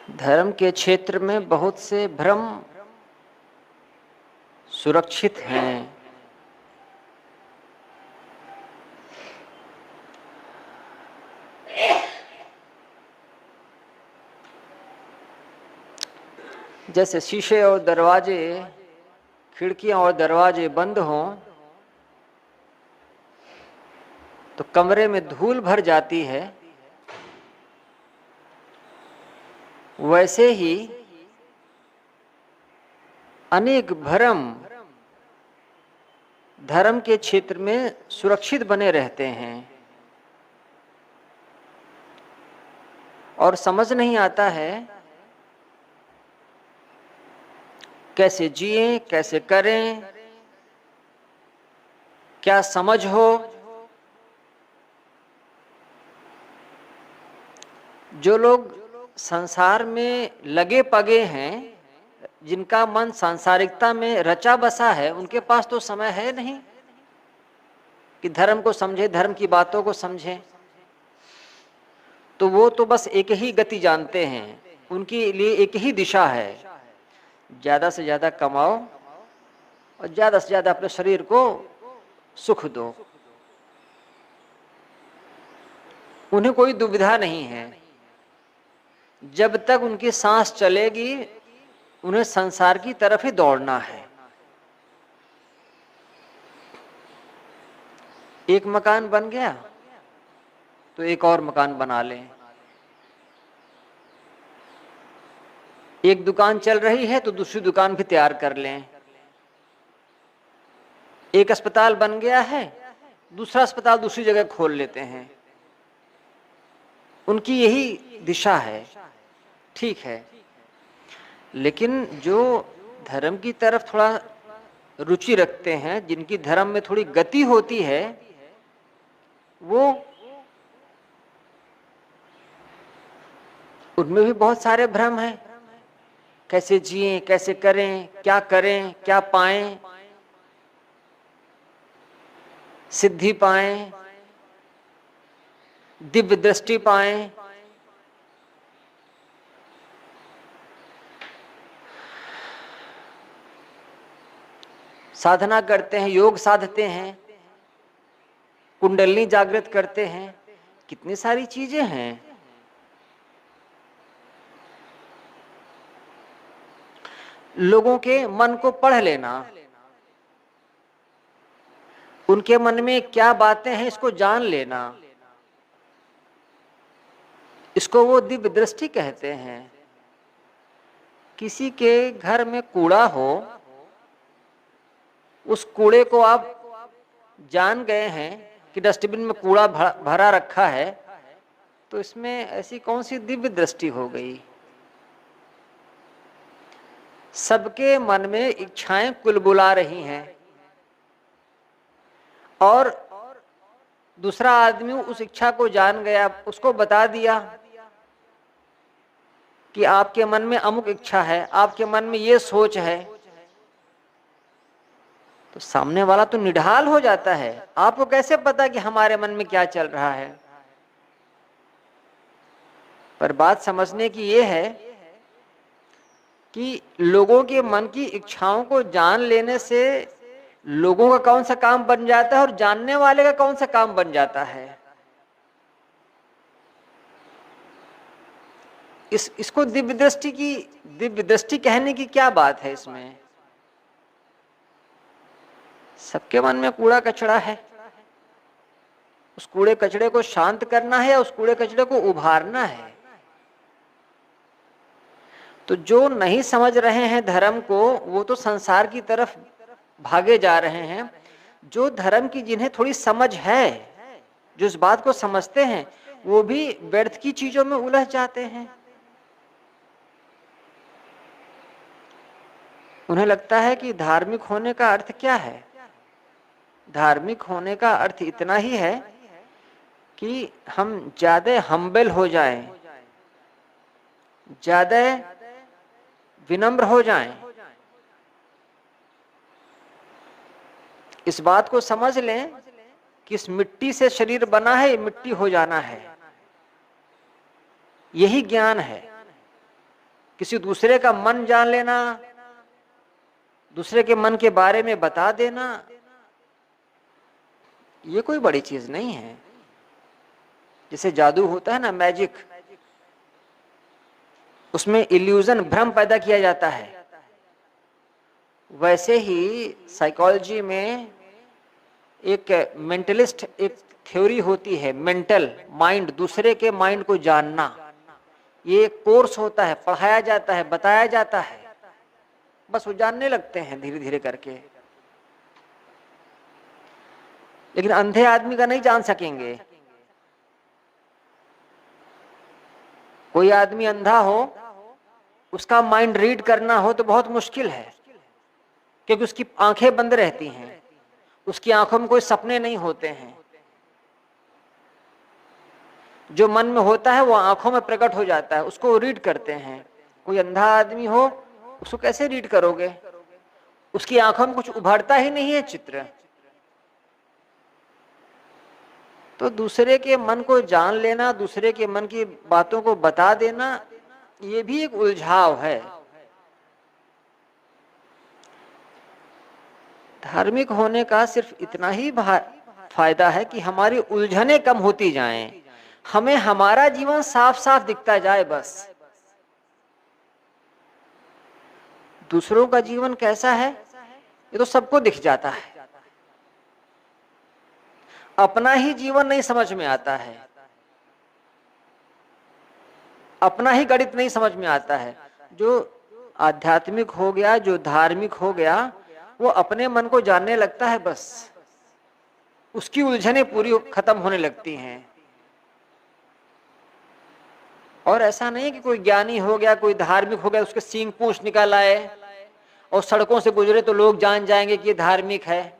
धर्म के क्षेत्र में बहुत से भ्रम सुरक्षित हैं। जैसे शीशे और दरवाजे, खिड़कियां और दरवाजे बंद हों तो कमरे में धूल भर जाती है, वैसे ही अनेक भ्रम धर्म के क्षेत्र में सुरक्षित बने रहते हैं और समझ नहीं आता है कैसे जिएं, कैसे करें, क्या समझ हो। जो लोग संसार में लगे पगे हैं, जिनका मन सांसारिकता में रचा बसा है, उनके पास तो समय है नहीं कि धर्म को समझे, धर्म की बातों को समझें। तो वो तो बस एक ही गति जानते हैं, उनके लिए एक ही दिशा है, ज्यादा से ज्यादा कमाओ और ज्यादा से ज्यादा अपने शरीर को सुख दो। उन्हें कोई दुविधा नहीं है। जब तक उनकी सांस चलेगी उन्हें संसार की तरफ ही दौड़ना है। एक मकान बन गया तो एक और मकान बना लें, एक दुकान चल रही है तो दूसरी दुकान भी तैयार कर लें, एक अस्पताल बन गया है दूसरा अस्पताल दूसरी जगह खोल लेते हैं। उनकी यही दिशा है, ठीक है। लेकिन जो धर्म की तरफ थोड़ा रुचि रखते हैं, जिनकी धर्म में थोड़ी गति होती है, वो उनमें भी बहुत सारे भ्रम हैं। कैसे जिएं, कैसे करें, क्या पाएं, सिद्धि पाएं, दिव्य दृष्टि पाएं। साधना करते हैं, योग साधते हैं, कुंडलिनी जागृत करते हैं, कितनी सारी चीजें हैं। लोगों के मन को पढ़ लेना, उनके मन में क्या बातें हैं इसको जान लेना, इसको वो दिव्य दृष्टि कहते हैं। किसी के घर में कूड़ा हो, उस कूड़े को आप जान गए हैं कि डस्टबिन में कूड़ा भरा रखा है, तो इसमें ऐसी कौन सी दिव्य दृष्टि हो गई। सबके मन में इच्छाएं कुलबुला रही हैं और दूसरा आदमी उस इच्छा को जान गया, उसको बता दिया कि आपके मन में अमुक इच्छा है, आपके मन में ये सोच है, तो सामने वाला तो निढाल हो जाता है। आपको कैसे पता कि हमारे मन में क्या चल रहा है। पर बात समझने की ये है कि लोगों के मन की इच्छाओं को जान लेने से लोगों का कौन सा काम बन जाता है और जानने वाले का कौन सा काम बन जाता है। इसको दिव्य दृष्टि कहने की क्या बात है। इसमें सबके मन में कूड़ा कचरा है, उस कूड़े कचड़े को शांत करना है या उस कूड़े कचड़े को उभारना है। तो जो नहीं समझ रहे हैं धर्म को, वो तो संसार की तरफ भागे जा रहे हैं। जो धर्म की जिन्हें थोड़ी समझ है, जो इस बात को समझते हैं, वो भी व्यर्थ की चीजों में उलझ जाते हैं। उन्हें लगता है कि धार्मिक होने का अर्थ क्या है। धार्मिक होने का अर्थ इतना ही है कि हम ज्यादा हम्बल हो जाएं, ज्यादा विनम्र हो जाएं। इस बात को समझ लें कि इस मिट्टी से शरीर बना है, मिट्टी हो जाना है, यही ज्ञान है। किसी दूसरे का मन जान लेना, दूसरे के मन के बारे में बता देना, ये कोई बड़ी चीज नहीं है। जैसे जादू होता है ना, मैजिक, उसमें इल्यूजन, भ्रम पैदा किया जाता है, वैसे ही साइकोलॉजी में एक मेंटलिस्ट, एक थ्योरी होती है, मेंटल माइंड, दूसरे के माइंड को जानना। ये एक कोर्स होता है, पढ़ाया जाता है, बताया जाता है, बस वो जानने लगते हैं धीरे धीरे करके। लेकिन अंधे आदमी का नहीं जान सकेंगे। कोई आदमी अंधा हो, उसका माइंड रीड करना हो तो बहुत मुश्किल है, क्योंकि उसकी आंखें बंद रहती हैं, उसकी आंखों में कोई सपने नहीं होते हैं। जो मन में होता है वो आंखों में प्रकट हो जाता है, उसको रीड करते हैं। कोई अंधा आदमी हो, उसको कैसे रीड करोगे? उसकी आंखों में कुछ उभरता ही नहीं है चित्र। तो दूसरे के मन को जान लेना, दूसरे के मन की बातों को बता देना, ये भी एक उलझाव है। धार्मिक होने का सिर्फ इतना ही फायदा है कि हमारी उलझनें कम होती जाएं, हमें हमारा जीवन साफ साफ दिखता जाए। बस दूसरों का जीवन कैसा है ये तो सबको दिख जाता है, अपना ही जीवन नहीं समझ में आता है, अपना ही गणित नहीं समझ में आता है। जो आध्यात्मिक हो गया, जो धार्मिक हो गया, वो अपने मन को जानने लगता है, बस उसकी उलझनें पूरी खत्म होने लगती हैं। और ऐसा नहीं कि कोई ज्ञानी हो गया, कोई धार्मिक हो गया, उसके सींग पूंछ निकल आए और सड़कों से गुजरे तो लोग जान जाएंगे कि ये धार्मिक है।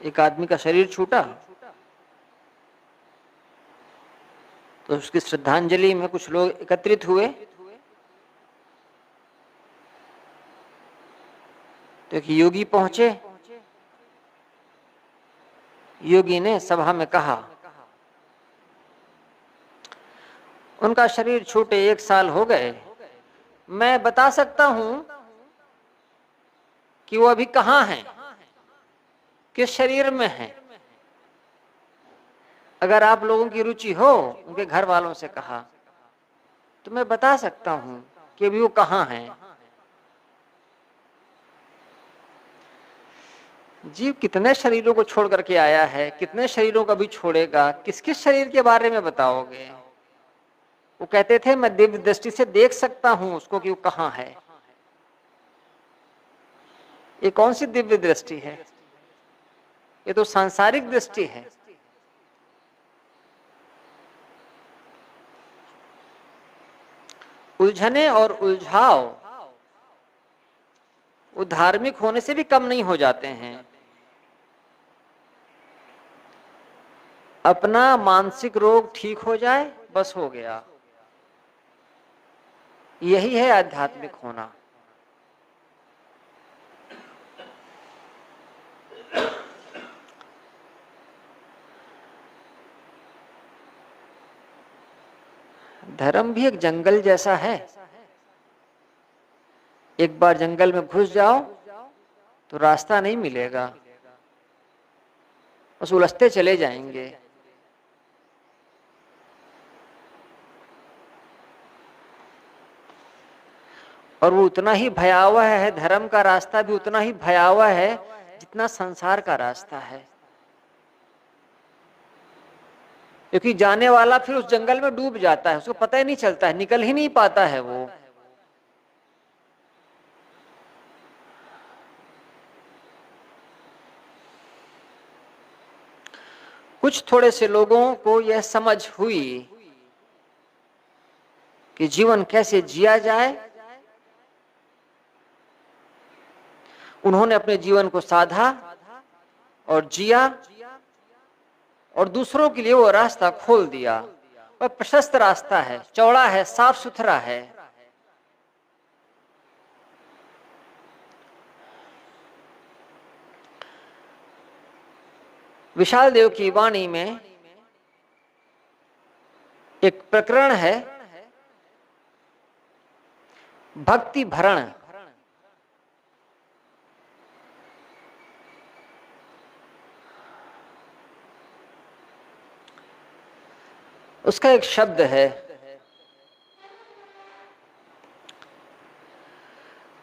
एक आदमी का शरीर छूटा तो उसकी श्रद्धांजलि में कुछ लोग एकत्रित हुए, तो एक योगी पहुंचे। योगी ने सभा में कहा, उनका शरीर छूटे 1 साल हो गए, मैं बता सकता हूं कि वो अभी कहां हैं, किस शरीर में हैं। अगर आप लोगों की रुचि हो, उनके घर वालों से कहा, तो मैं बता सकता हूं कि अभी वो कहां हैं। जीव कितने शरीरों को छोड़ करके आया है, कितने शरीरों का भी छोड़ेगा, किस किस शरीर के बारे में बताओगे? वो कहते थे मैं दिव्य दृष्टि से देख सकता हूं उसको कि वो कहां है। ये कौन सी दिव्य दृष्टि है? ये तो सांसारिक दृष्टि है। उलझने और उलझाव वो धार्मिक होने से भी कम नहीं हो जाते हैं। अपना मानसिक रोग ठीक हो जाए, बस हो गया। यही है आध्यात्मिक होना। धर्म भी एक जंगल जैसा है। एक बार जंगल में घुस जाओ तो रास्ता नहीं मिलेगा, बस उलझते चले जाएंगे। और वो उतना ही भयावह है, धर्म का रास्ता भी उतना ही भयावह है जितना संसार का रास्ता है। क्योंकि जाने वाला फिर उस जंगल में डूब जाता है, उसको पता ही नहीं चलता है, निकल ही नहीं पाता है वो। कुछ थोड़े से लोगों को यह समझ हुई कि जीवन कैसे जिया जाए, उन्होंने अपने जीवन को साधा और जिया और दूसरों के लिए वो रास्ता खोल दिया। वह प्रशस्त रास्ता है, चौड़ा है, साफ सुथरा है। विशाल देव की वाणी में एक प्रकरण है, भक्ति भरण। उसका एक शब्द है,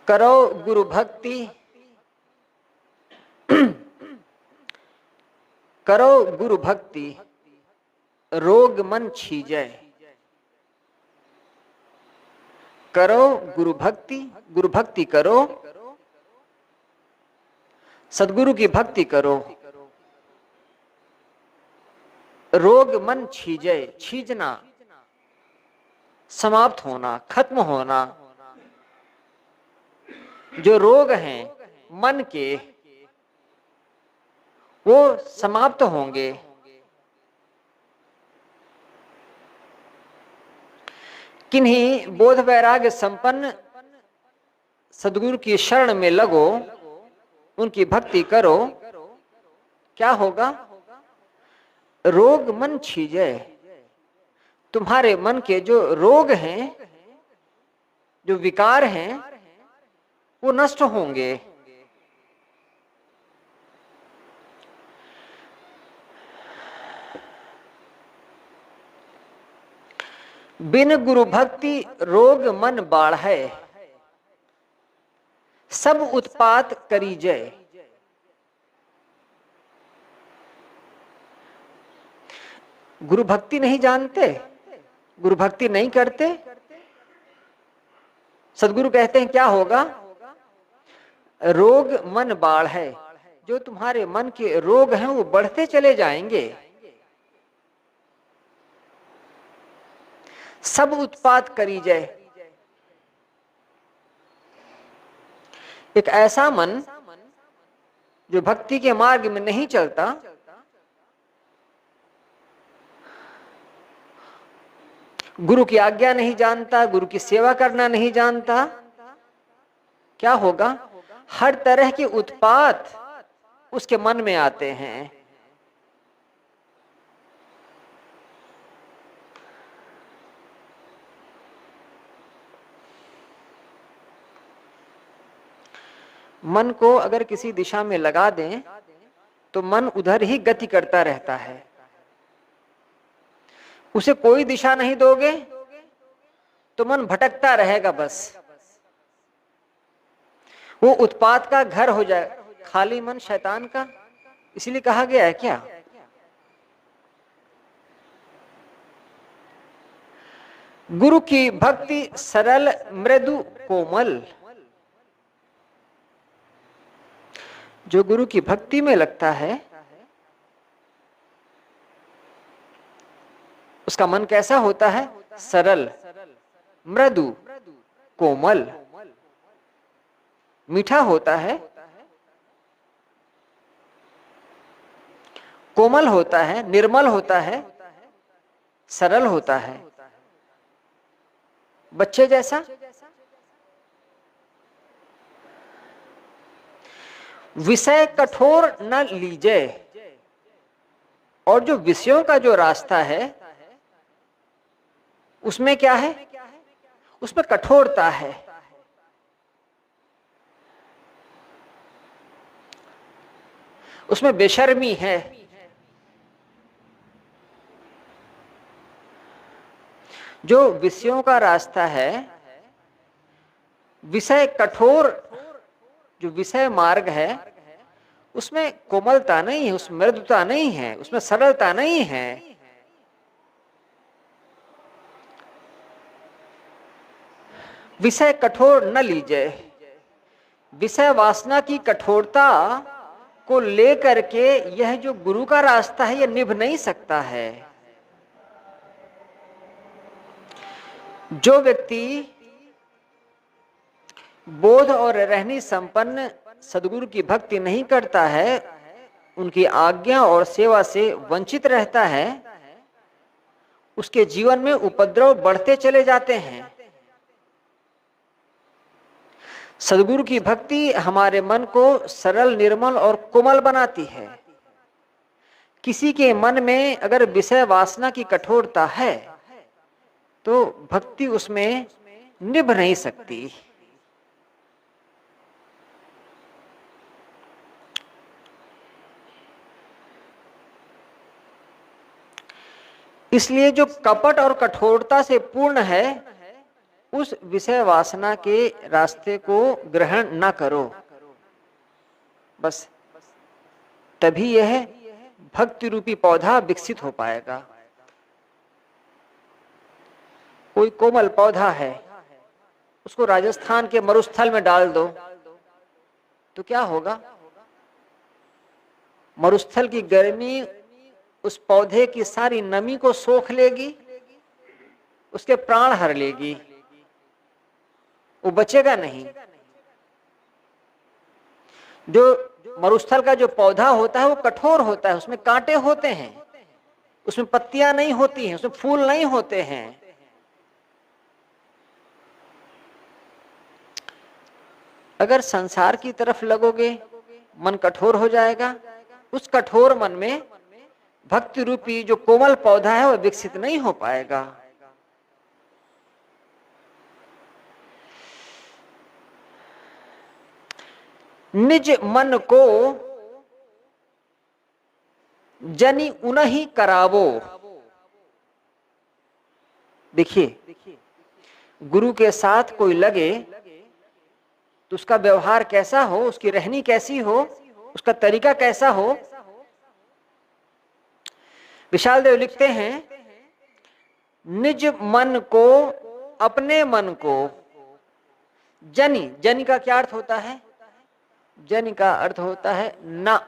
करो गुरु भक्ति, करो गुरु भक्ति, रोग मन छीजै। करो गुरु भक्ति, गुरु भक्ति करो, सदगुरु की भक्ति करो, रोग मन छीजै। छीजना, समाप्त होना, खत्म होना। जो रोग हैं मन के वो समाप्त होंगे। किन्हीं बोध वैराग्य संपन्न सदगुरु की शरण में लगो, उनकी भक्ति करो, क्या होगा? रोग मन छीजे। तुम्हारे मन के जो रोग हैं, जो विकार हैं, वो नष्ट होंगे। बिन गुरु भक्ति रोग मन बाढ़ै, सब उत्पात करीजै। गुरु भक्ति नहीं जानते, गुरु भक्ति नहीं करते, सदगुरु कहते हैं क्या होगा? रोग मन बाढ़ै। जो तुम्हारे मन के रोग हैं वो बढ़ते चले जाएंगे। सब उत्पात करीजै। एक ऐसा मन जो भक्ति के मार्ग में नहीं चलता, गुरु की आज्ञा नहीं जानता, गुरु की सेवा करना नहीं जानता, क्या होगा? हर तरह के उत्पात उसके मन में आते हैं। मन को अगर किसी दिशा में लगा दें तो मन उधर ही गति करता रहता है। उसे कोई दिशा नहीं दोगे तो मन भटकता रहेगा, बस वो उत्पात का घर हो जाए। खाली मन शैतान का, इसलिए कहा गया है क्या? गुरु की भक्ति सरल मृदु कोमल। जो गुरु की भक्ति में लगता है उसका मन कैसा होता है? सरल, मृदु, कोमल, मीठा होता है, कोमल होता है, निर्मल होता है, सरल होता है, बच्चे जैसा। विषय कठोर न लीजे। और जो विषयों का जो रास्ता है उसमें क्या है? उसमें कठोरता है। उसमें बेशर्मी है। जो विषयों का रास्ता है, विषय कठोर जो विषय मार्ग है, उसमें कोमलता नहीं है, उसमें मृदुता नहीं है, उसमें सरलता नहीं है। विषय कठोर न लीजिए। विषय वासना की कठोरता को लेकर के यह जो गुरु का रास्ता है यह निभ नहीं सकता है। जो व्यक्ति बोध और रहनी संपन्न सदगुरु की भक्ति नहीं करता है, उनकी आज्ञा और सेवा से वंचित रहता है, उसके जीवन में उपद्रव बढ़ते चले जाते हैं। सदगुरु की भक्ति हमारे मन को सरल, निर्मल और कोमल बनाती है। किसी के मन में अगर विषय वासना की कठोरता है तो भक्ति उसमें निभ नहीं सकती। इसलिए जो कपट और कठोरता से पूर्ण है उस विषय वासना के रास्ते को ग्रहण न करो। बस तभी यह भक्ति रूपी पौधा विकसित हो पाएगा। कोई कोमल पौधा है, उसको राजस्थान के मरुस्थल में डाल दो तो क्या होगा? मरुस्थल की गर्मी उस पौधे की सारी नमी को सोख लेगी, उसके प्राण हर लेगी, वो बचेगा नहीं। जो मरुस्थल का जो पौधा होता है वो कठोर होता है, उसमें कांटे होते हैं, उसमें पत्तियां नहीं होती हैं, उसमें फूल नहीं होते हैं। अगर संसार की तरफ लगोगे मन कठोर हो जाएगा। उस कठोर मन में भक्ति रूपी जो कोमल पौधा है वो विकसित नहीं हो पाएगा। निज मन को जनि उनहि करावो। देखिए, गुरु के साथ कोई लगे तो उसका व्यवहार कैसा हो, उसकी रहनी कैसी हो, उसका तरीका कैसा हो। विशाल देव लिखते हैं, निज मन को, अपने मन को, जनि, जनि का क्या अर्थ होता है? जनि का अर्थ होता है न,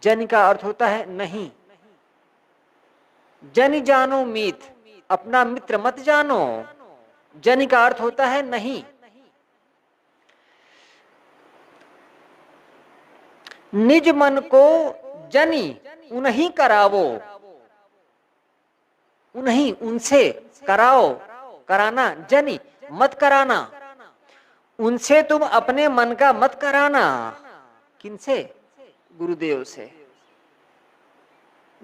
जनि का अर्थ होता है नहीं। जनि जानो मीत, अपना मित्र मत जानो। जनि का अर्थ होता है नहीं। निज मन को जनि उन्हीं करावो, उन्हीं, उनसे कराओ, कराना, जनि मत कराना, उनसे तुम अपने मन का मत कराना। किनसे? गुरुदेव से।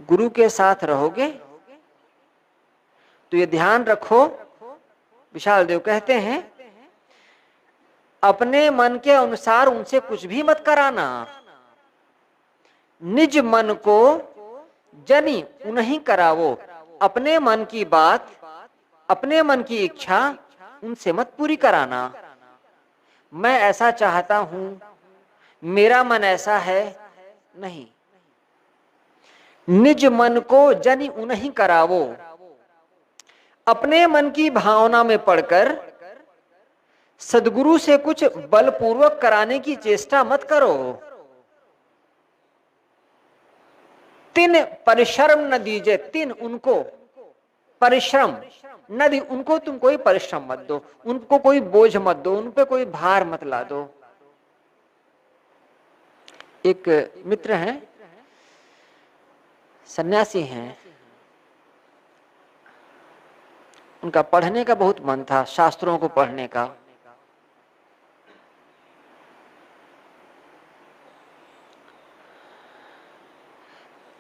गुरु के साथ रहोगे तो ये ध्यान रखो, विशाल देव कहते हैं, अपने मन के अनुसार उनसे कुछ भी मत कराना। निज मन को जनि उन्हीं करावो, अपने मन की बात, अपने मन की इच्छा उनसे मत पूरी कराना। मैं ऐसा चाहता हूं, मेरा मन ऐसा है, नहीं। निज मन को जनि उन्हीं करावो, अपने मन की भावना में पड़कर सद्गुरु से कुछ बलपूर्वक कराने की चेष्टा मत करो। तिन परिश्रम न दीजिए, तिन उनको परिश्रम न दी, उनको तुम कोई परिश्रम मत दो, उनको कोई बोझ मत दो, उन पे कोई भार मत ला दो। एक मित्र हैं, सन्यासी हैं, उनका पढ़ने का बहुत मन था, शास्त्रों को पढ़ने का।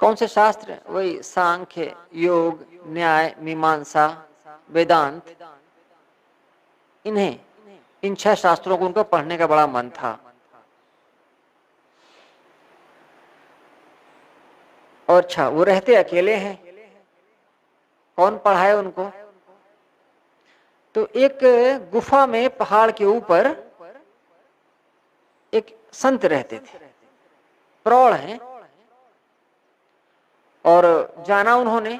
कौन से शास्त्र? वही सांख्य, योग, न्याय, मीमांसा, वेदांत, इन्हें, इन 6 शास्त्रों को उनको पढ़ने का बड़ा मन था। और अच्छा, वो रहते अकेले हैं, कौन पढ़ाए उनको? तो एक गुफा में पहाड़ के ऊपर एक संत रहते थे, प्रौढ़ हैं, और जाना उन्होंने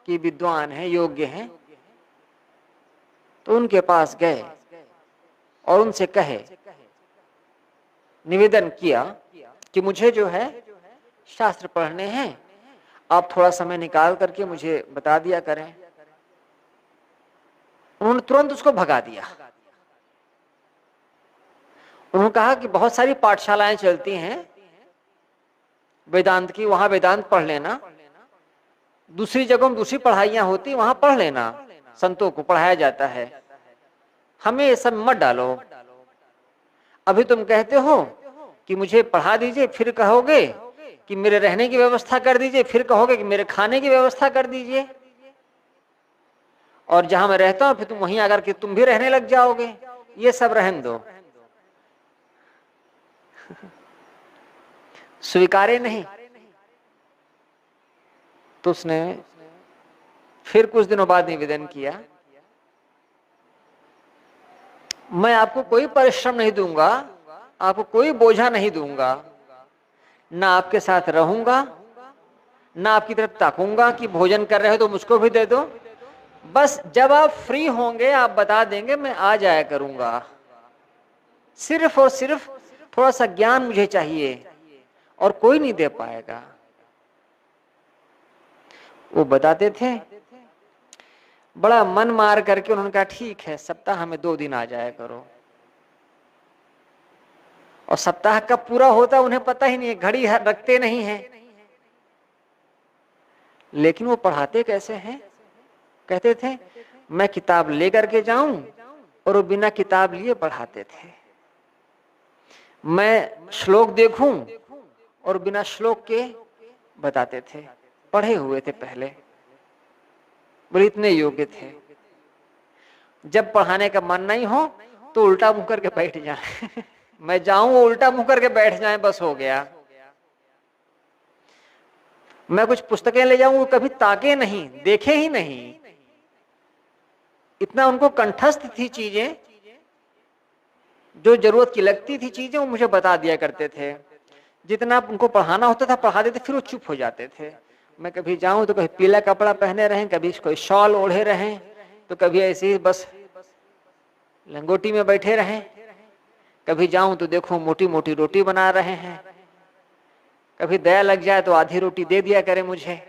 कि विद्वान हैं, योग्य हैं, तो उनके पास गए और उनसे कहे, निवेदन किया कि मुझे जो है शास्त्र पढ़ने हैं, आप थोड़ा समय निकाल करके मुझे बता दिया करें। उन्होंने तुरंत उसको भगा दिया। उन्होंने कहा कि बहुत सारी पाठशालाएं चलती हैं वेदांत की, वहां वेदांत पढ़ लेना, दूसरी जगहों में दूसरी पढ़ाइयां होती, वहां पढ़ लेना, संतों को पढ़ाया जाता है, हमें ये सब मत डालो। अभी तुम कहते हो कि मुझे पढ़ा दीजिए, फिर कहोगे कि मेरे रहने की व्यवस्था कर दीजिए, फिर कहोगे कि मेरे खाने की व्यवस्था कर दीजिए, और जहां मैं रहता हूं फिर तुम वहीं आकर के तुम भी रहने लग जाओगे, ये सब रहन दो। स्वीकारे नहीं। तो उसने फिर कुछ दिनों बाद निवेदन किया, मैं आपको कोई परिश्रम नहीं दूंगा, आपको कोई बोझा नहीं दूंगा, ना आपके साथ रहूंगा, ना आपकी तरफ ताकूंगा कि भोजन कर रहे हो तो मुझको भी दे दो, बस जब आप फ्री होंगे आप बता देंगे, मैं आ जाया करूंगा। सिर्फ और सिर्फ थोड़ा सा ज्ञान मुझे चाहिए और कोई नहीं दे पाएगा। वो बताते थे। बड़ा मन मार करके उन्होंने कहा ठीक है, सप्ताह में 2 दिन आ जाया करो। और सप्ताह कब पूरा होता उन्हें पता ही नहीं है, घड़ी रखते नहीं है। लेकिन वो पढ़ाते कैसे हैं? कहते थे मैं किताब लेकर के जाऊं, और वो बिना किताब लिए पढ़ाते थे। मैं श्लोक देखूं और बिना श्लोक के बताते थे, पढ़े हुए थे पहले, बोले इतने योग्य थे। जब पढ़ाने का मन नहीं हो तो उल्टा मुंह करके बैठ जाए। मैं जाऊं वो उल्टा मुंह करके बैठ जाए, बस हो गया। मैं कुछ पुस्तकें ले जाऊं वो कभी ताके नहीं, देखे ही नहीं। इतना उनको कंठस्थ थी चीजें, जो जरूरत की लगती थी चीजें वो मुझे बता दिया करते थे। जितना उनको पढ़ाना होता था पढ़ा देते, फिर वो चुप हो जाते थे। मैं कभी जाऊं तो कभी पीला कपड़ा पहने रहें, कभी कोई शॉल ओढ़े रहें, तो कभी ऐसे ही बस लंगोटी में बैठे रहें। कभी जाऊं तो देखो मोटी मोटी रोटी बना रहे हैं, कभी दया लग जाए तो आधी रोटी दे दिया करे मुझे।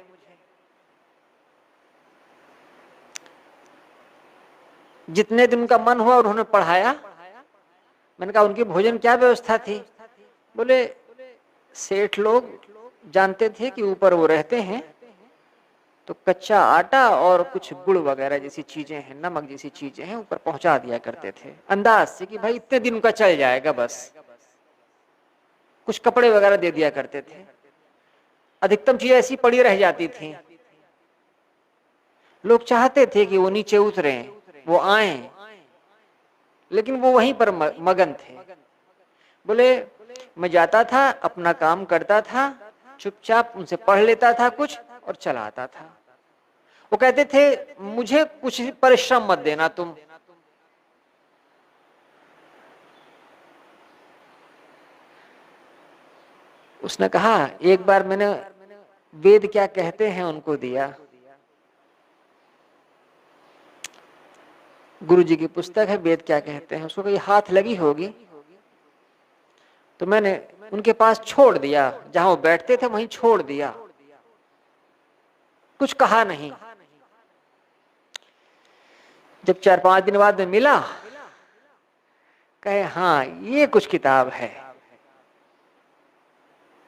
जितने दिन उनका मन हुआ उन्होंने पढ़ाया। मैंने कहा उनकी भोजन क्या व्यवस्था थी? बोले सेठ लोग जानते थे कि ऊपर वो रहते हैं तो कच्चा आटा और कुछ गुड़ वगैरह जैसी चीजें हैं, नमक जैसी चीजें हैं, ऊपर पहुंचा दिया करते थे अंदाज से कि भाई इतने दिन उनका चल जाएगा बस। कुछ कपड़े वगैरह दे दिया करते थे। अधिकतम चीजें ऐसी पड़ी रह जाती थी। लोग चाहते थे कि वो नीचे उतरे, वो आए, लेकिन वो वहीं पर मगन थे। बोले मैं जाता था, अपना काम करता था, चुपचाप उनसे पढ़ लेता था कुछ और चला आता था। वो कहते थे मुझे कुछ परिश्रम मत देना तुम। उसने कहा एक बार मैंने वेद क्या कहते हैं उनको दिया। गुरु जी की पुस्तक है वेद क्या कहते हैं, उसको कोई हाथ लगी होगी, तो मैंने उनके पास छोड़ दिया, जहां वो बैठते थे वहीं छोड़ दिया, कुछ कहा नहीं। जब 4-5 दिन बाद में मिला, कहे हाँ ये कुछ किताब है,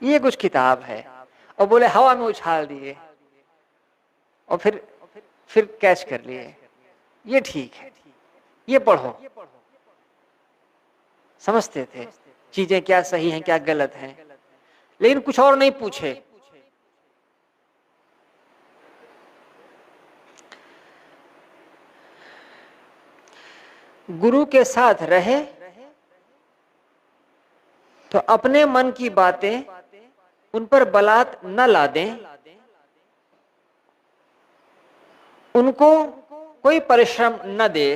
ये कुछ किताब है, और बोले हवा में उछाल दिए और फिर कैच कर लिए, ये ठीक है, ये पढ़ो। समझते थे चीजें क्या सही हैं क्या गलत हैं, लेकिन कुछ और नहीं पूछे। गुरु के साथ रहे तो अपने मन की बातें उन पर बलात् न ला दें, उनको कोई परिश्रम न दे।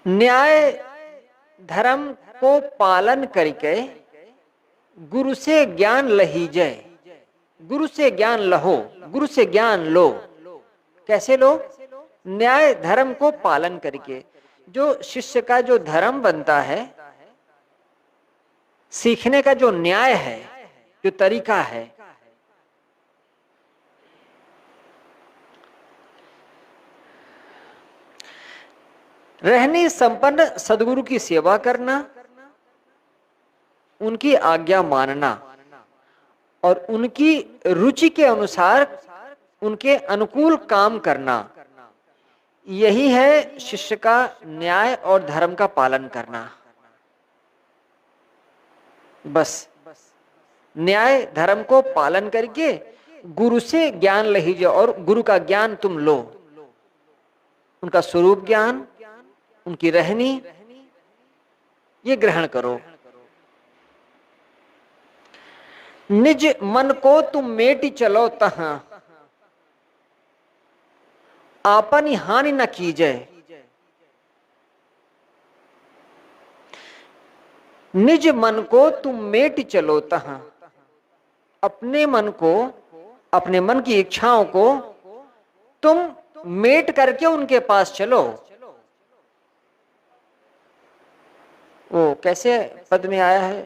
न्याय धर्म को पालन करके गुरु से ज्ञान लहीजे। गुरु से ज्ञान लहो, गुरु से ज्ञान लो। कैसे लो? न्याय धर्म को पालन करके। जो शिष्य का जो धर्म बनता है, सीखने का जो न्याय है, जो तरीका है, रहनी संपन्न सदगुरु की सेवा करना, उनकी आज्ञा मानना और उनकी रुचि के अनुसार उनके अनुकूल काम करना, यही है शिष्य का न्याय और धर्म का पालन करना। बस न्याय धर्म को पालन करके गुरु से ज्ञान ले लीजिए और गुरु का ज्ञान तुम लो, उनका स्वरूप ज्ञान, उनकी रहनी ये ग्रहण करो। निज मन को तुम मेटि चलो तहां, आपनी हानि न कीजे। निज मन को तुम मेटि चलो तहां, अपने मन को, अपने मन की इच्छाओं को तुम मेट करके उनके पास चलो। वो कैसे पद में आया है,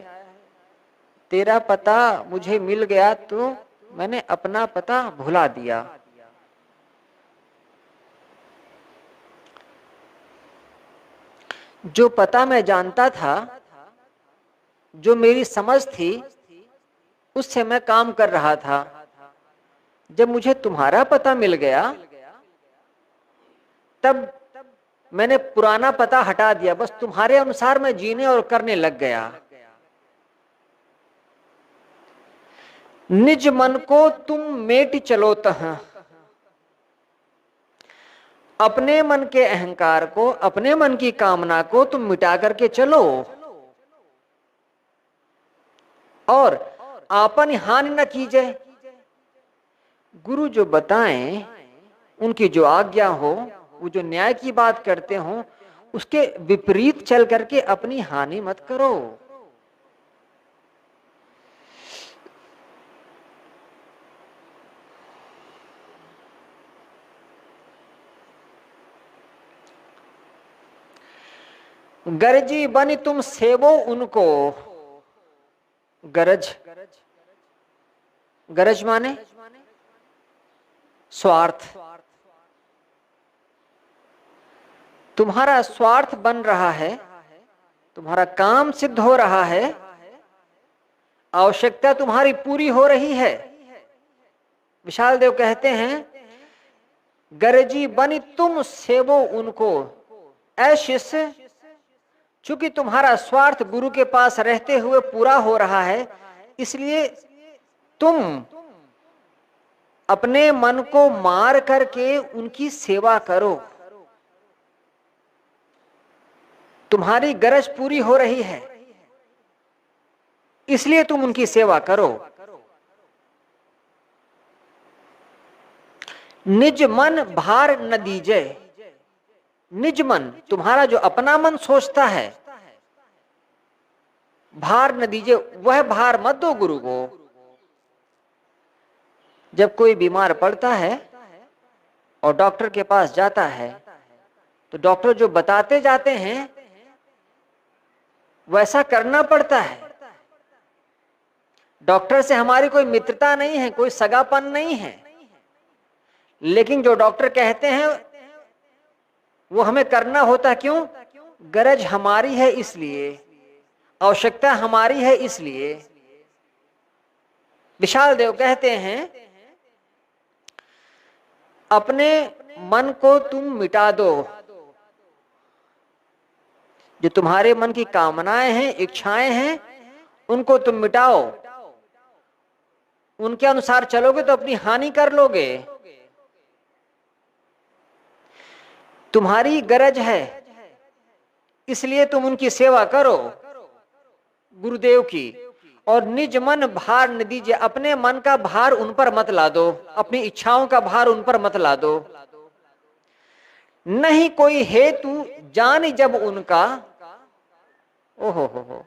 तेरा पता मुझे मिल गया तो मैंने अपना पता भुला दिया। जो पता मैं जानता था, जो मेरी समझ थी, उससे मैं काम कर रहा था। जब मुझे तुम्हारा पता मिल गया तब मैंने पुराना पता हटा दिया, बस तुम्हारे अनुसार मैं जीने और करने लग गया। निज मन को तुम मेटि चलो तहां, अपने मन के अहंकार को, अपने मन की कामना को तुम मिटा करके चलो और आपन हानि न कीजिए। गुरु जो बताएं, उनकी जो आज्ञा हो, वो जो न्याय की बात करते हो, उसके विपरीत चल करके अपनी हानि मत करो। गरजी बनी तुम सेवो उनको। गरज, गरज माने स्वार्थ। तुम्हारा स्वार्थ बन रहा है, तुम्हारा काम सिद्ध हो रहा है, आवश्यकता तुम्हारी पूरी हो रही है। विशाल देव कहते हैं, गरजी बनी तुम सेवो उनको। ऐ शिष्य, चूंकि तुम्हारा स्वार्थ गुरु के पास रहते हुए पूरा हो रहा है, इसलिए तुम अपने मन को मार करके उनकी सेवा करो। तुम्हारी गरज पूरी हो रही है, इसलिए तुम उनकी सेवा करो। निज मन भार न दीजे। निज मन, तुम्हारा जो अपना मन सोचता है, भार न दीजिए, वह भार मत दो गुरु को। जब कोई बीमार पड़ता है और डॉक्टर के पास जाता है, तो डॉक्टर जो बताते जाते हैं वैसा करना पड़ता है। डॉक्टर से हमारी कोई मित्रता नहीं है, कोई सगापन नहीं है, लेकिन जो डॉक्टर कहते हैं वो हमें करना होता। क्यों? गरज हमारी है, इसलिए आवश्यकता हमारी है, इसलिए। विशाल देव कहते हैं, अपने मन को तुम मिटा दो। जो तुम्हारे मन की कामनाएं हैं, इच्छाएं हैं, उनको तुम मिटाओ। उनके अनुसार चलोगे तो अपनी हानि कर लोगे। तुम्हारी गरज है, इसलिए तुम उनकी सेवा करो गुरुदेव की। और निज मन भार न दीजिए, अपने मन का भार उन पर मत ला दो, अपनी इच्छाओं का भार उन पर मत ला दो। नहीं कोई हेतु जान जब उनका। ओहो हो,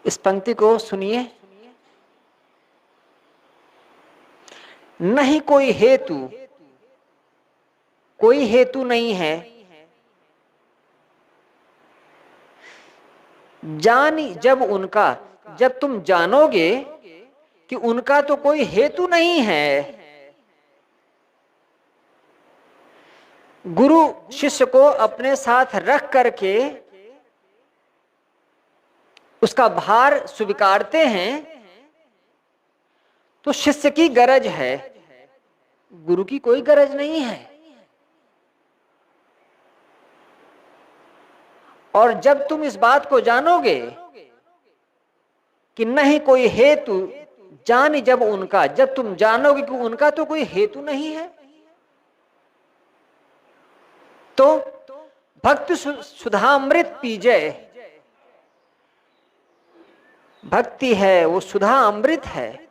इस पंक्ति को सुनिए। नहीं कोई हेतु, कोई हेतु नहीं है। जानी जब उनका, जब तुम जानोगे कि उनका तो कोई हेतु नहीं है। गुरु शिष्य को अपने साथ रख करके उसका भार स्वीकारते हैं, तो शिष्य की गरज है गुरु की कोई गरज नहीं है। और जब तुम इस बात को जानोगे कि नहीं कोई हेतु, जान जब उनका, जब तुम जानोगे कि उनका तो कोई हेतु नहीं है, तो भक्त सुधामृत पीजे। भक्ति है वो सुधा अमृत है,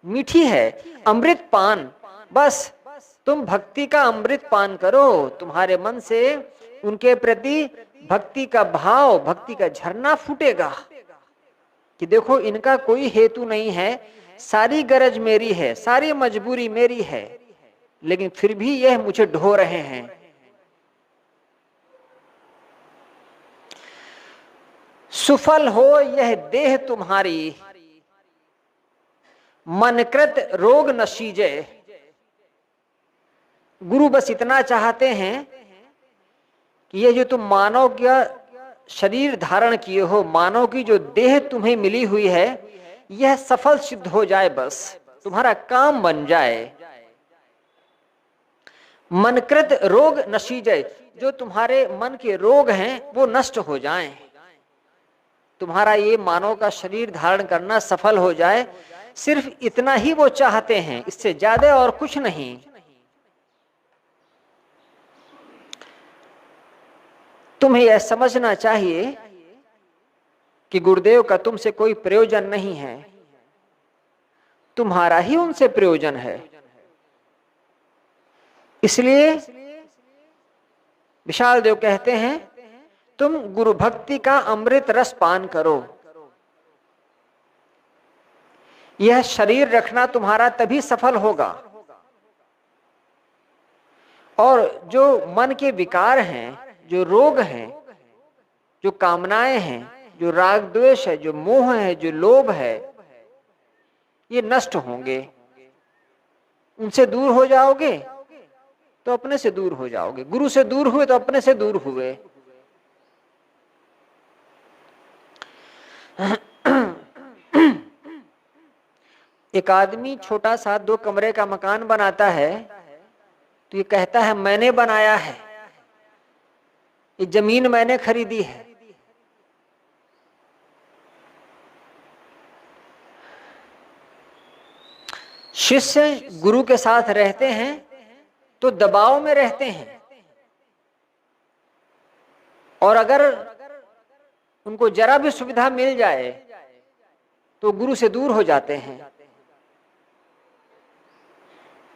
मीठी है, अमृत पान। बस तुम भक्ति का अमृत पान करो, तुम्हारे मन से उनके प्रति भक्ति का भाव, भक्ति का झरना फूटेगा कि देखो इनका कोई हेतु नहीं है, सारी गरज मेरी है, सारी मजबूरी मेरी है, लेकिन फिर भी यह मुझे ढो रहे हैं। सुफल हो यह देह तुम्हारी, मनकृत रोग नशीजे। गुरु बस इतना चाहते हैं कि ये जो तुम मानव का शरीर धारण किए हो, मानव की जो देह तुम्हें मिली हुई है, यह सफल सिद्ध हो जाए, बस तुम्हारा काम बन जाए। मनकृत रोग नशीजे, जो तुम्हारे मन के रोग हैं वो नष्ट हो जाएं, तुम्हारा ये मानव का शरीर धारण करना सफल हो जाए। सिर्फ इतना ही वो चाहते हैं, इससे ज्यादा और कुछ नहीं। तुम्हें यह समझना चाहिए कि गुरुदेव का तुमसे कोई प्रयोजन नहीं है, तुम्हारा ही उनसे प्रयोजन है। इसलिए विशाल देव कहते हैं तुम गुरु भक्ति का अमृत रस पान करो। यह शरीर रखना तुम्हारा तभी सफल होगा। और जो मन के विकार हैं, जो रोग हैं, जो कामनाएं हैं, जो राग द्वेष है, जो मोह है, जो लोभ है, ये नष्ट होंगे। उनसे दूर हो जाओगे तो अपने से दूर हो जाओगे। गुरु से दूर हुए तो अपने से दूर हुए। एक आदमी छोटा सा 2 कमरे का मकान बनाता है तो ये कहता है मैंने बनाया है, ये जमीन मैंने खरीदी है। शिष्य गुरु के साथ रहते हैं तो दबाव में रहते हैं, और अगर उनको जरा भी सुविधा मिल जाए तो गुरु से दूर हो जाते हैं।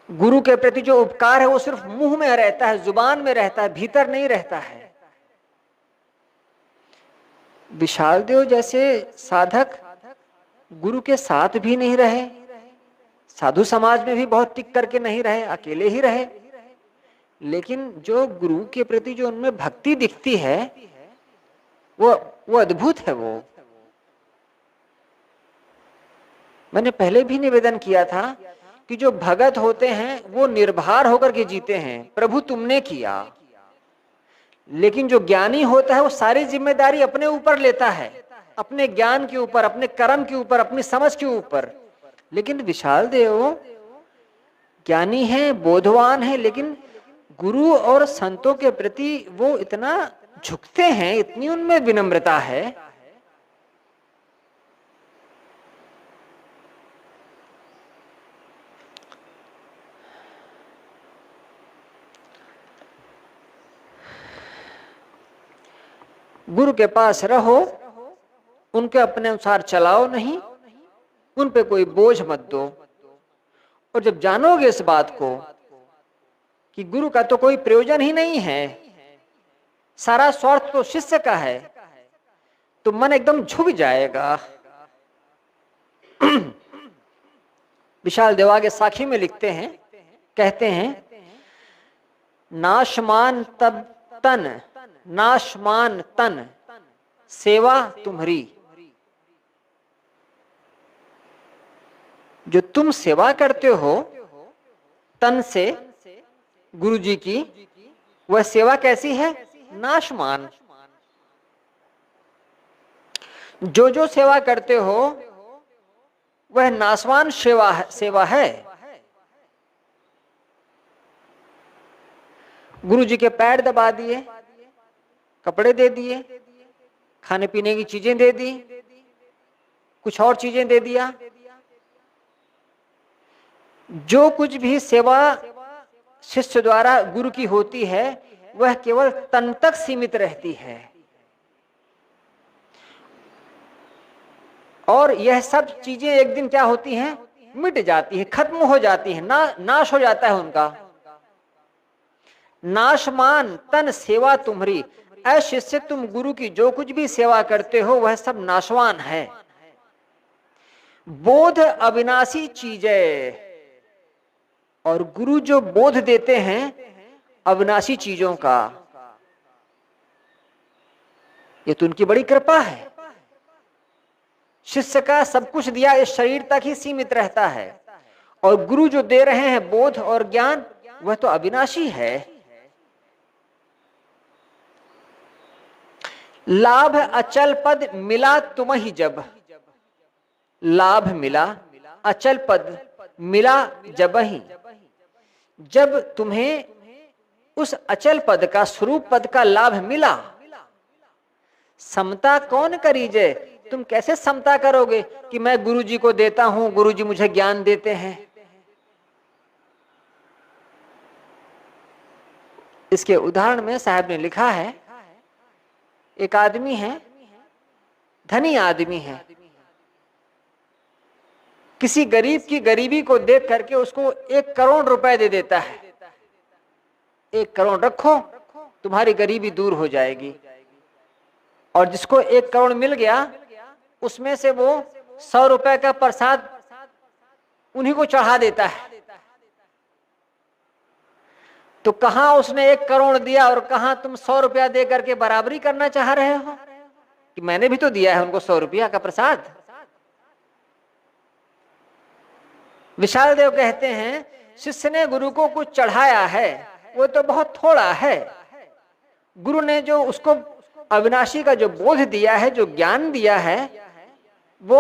गुरु के प्रति जो उपकार है वो सिर्फ मुंह में रहता है, जुबान में रहता है, भीतर नहीं रहता है। विशाल देव जैसे साधक गुरु के साथ भी नहीं रहे, साधु समाज में भी बहुत टिक करके नहीं रहे, अकेले ही रहे, लेकिन जो गुरु के प्रति जो उनमें भक्ति दिखती है वो अद्भुत है। वो मैंने पहले भी निवेदन किया था कि जो भगत होते हैं वो निर्भर होकर के जीते हैं, प्रभु तुमने किया। लेकिन जो ज्ञानी होता है वो सारी जिम्मेदारी अपने ऊपर लेता है, अपने ज्ञान के ऊपर, अपने कर्म के ऊपर, अपनी समझ के ऊपर। लेकिन विशाल देव ज्ञानी है, बोधवान है, लेकिन गुरु और संतों के प्रति वो इतना झुकते हैं, इतनी उनमें विनम्रता है। गुरु के पास रहो, उनके अपने अनुसार चलाओ नहीं, उन पे कोई बोझ मत दो। और जब जानोगे इस बात को कि गुरु का तो कोई प्रयोजन ही नहीं है, सारा स्वार्थ तो शिष्य का है, तो मन एकदम झुक जाएगा। विशाल देव आगे साखी में लिखते हैं, कहते हैं नाशमान तब तन, नाशमान तन सेवा तुम्हारी। जो तुम सेवा करते हो तन से गुरु जी की, वह सेवा कैसी है? नाशमान। जो सेवा करते हो वह नाशवान सेवा है। गुरु जी के पैर दबा दिए, कपड़े दे दिए, खाने पीने की चीजें दे दी, कुछ और चीजें दे दिया। जो कुछ भी सेवा शिष्य द्वारा गुरु की होती है वह केवल तन तक सीमित रहती है, और यह सब चीजें एक दिन क्या होती हैं, मिट जाती है, खत्म हो जाती है, नाश हो जाता है उनका। नाशमान तन सेवा तुम्हारी, ऐ शिष्य तुम गुरु की जो कुछ भी सेवा करते हो वह सब नाशवान है। बोध अविनाशी चीजें, और गुरु जो बोध देते हैं अविनाशी चीजों का, ये तो उनकी बड़ी कृपा है। शिष्य का सब कुछ दिया इस शरीर तक ही सीमित रहता है, और गुरु जो दे रहे हैं बोध और ज्ञान वह तो अविनाशी है। लाभ अचल पद मिला तुम ही जब, लाभ मिला अचल पद मिला जब ही, जब तुम्हें उस अचल पद का, स्वरूप पद का लाभ मिला, समता कौन करीजे, तुम कैसे समता करोगे कि मैं गुरु जी को देता हूं, गुरु जी मुझे ज्ञान देते हैं। इसके उदाहरण में साहब ने लिखा है, एक आदमी है, धनी आदमी है, किसी गरीब की गरीबी को देख करके उसको 1 करोड़ रुपए दे देता है, 1 करोड़ रखो तुम्हारी गरीबी दूर हो जाएगी। और जिसको 1 करोड़ मिल गया उसमें से वो 100 रुपए का प्रसाद उन्हीं को चढ़ा देता है। तो कहां उसने 1 करोड़ दिया और कहां तुम 100 रुपया दे करके बराबरी करना चाह रहे हो कि मैंने भी तो दिया है उनको 100 रुपया का प्रसाद। विशाल देव कहते हैं शिष्य ने गुरु को कुछ चढ़ाया है वो तो बहुत थोड़ा है, गुरु ने जो उसको अविनाशी का जो बोध दिया है, जो ज्ञान दिया है, वो